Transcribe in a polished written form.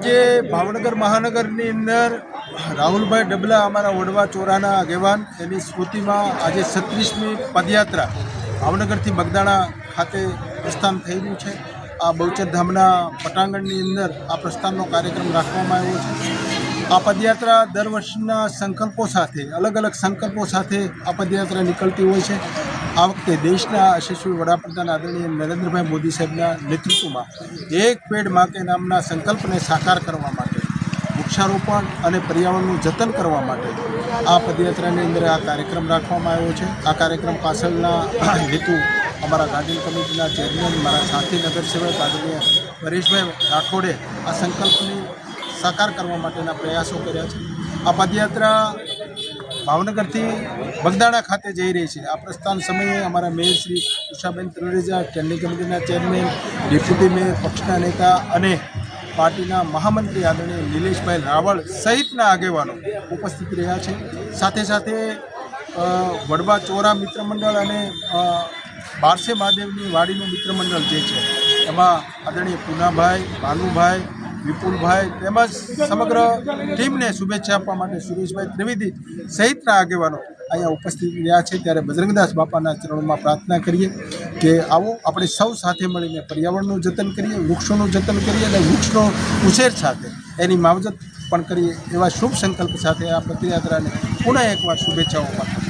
આજે ભાવનગર મહાનગરની અંદર રાહુલભાઈ ડબલા અમારા વડવા ચોરાના આગેવાન એની સ્મૃતિમાં આજે 36મી પદયાત્રા ભાવનગરથી બગદાણા ખાતે પ્રસ્થાન થઈ રહ્યું છે। આ બહુચર ધામના પટાંગણની અંદર આ પ્રસ્થાનનો કાર્યક્રમ રાખવામાં આવ્યો છે। આ પદયાત્રા દર વર્ષના સંકલ્પો સાથે અલગ અલગ સંકલ્પો સાથે આ પદયાત્રા નીકળતી હોય છે। આ વખતે દેશના યશસ્વી વડાપ્રધાન આદરણીય નરેન્દ્રભાઈ મોદી સાહેબના નેતૃત્વમાં એક પેડ માં કે નામના સંકલ્પને સાકાર કરવા માટે વૃક્ષારોપણ અને પર્યાવરણનું જતન કરવા માટે આ પદયાત્રાની અંદર આ કાર્યક્રમ રાખવામાં આવ્યો છે। આ કાર્યક્રમ પાછળના હેતુ અમારા ગાર્ડન કમિટીના ચેરમેન મારા સાથી નગરસેવક આદરણીય પરેશભાઈ રાઠોડે આ સંકલ્પની સાકાર કરવા માટેના પ્રયાસો કર્યા છે। આ પદયાત્રા ભાવનગરથી બગદાણા ખાતે જઈ રહી છે। આ પ્રસ્થાન સમયે અમારા મેયર શ્રી ઉષાબેન ત્રિવેદી, સ્ટેન્ડિંગ કમિટીના ચેરમેન, ડેપ્યુટી મેયર, પક્ષના નેતા અને પાર્ટીના મહામંત્રી આદરણીય નિલેશભાઈ રાવળ સહિતના આગેવાનો ઉપસ્થિત રહ્યા છે। સાથે સાથે વડવા ચોરા મિત્ર મંડળ અને બારસે મહાદેવની વાડીનું મિત્ર મંડળ જે છે એમાં આદરણીય પૂનાભાઈ, ભાનુભાઈ, વિપુલભાઈ તેમજ સમગ્ર ટીમને શુભેચ્છા આપવા માટે સુરેશભાઈ ત્રિવેદી સહિતના આગેવાનો અહીંયા ઉપસ્થિત રહ્યા છે। ત્યારે બજરંગદાસ બાપાના ચરણોમાં પ્રાર્થના કરીએ કે આવો આપણે સૌ સાથે મળીને પર્યાવરણનું જતન કરીએ, વૃક્ષોનું જતન કરીએ અને વૃક્ષનો ઉછેર સાથે એની માવજત પણ કરીએ, એવા શુભ સંકલ્પ સાથે આ પદયાત્રાને પુનઃ એકવાર શુભેચ્છાઓ પાઠવું।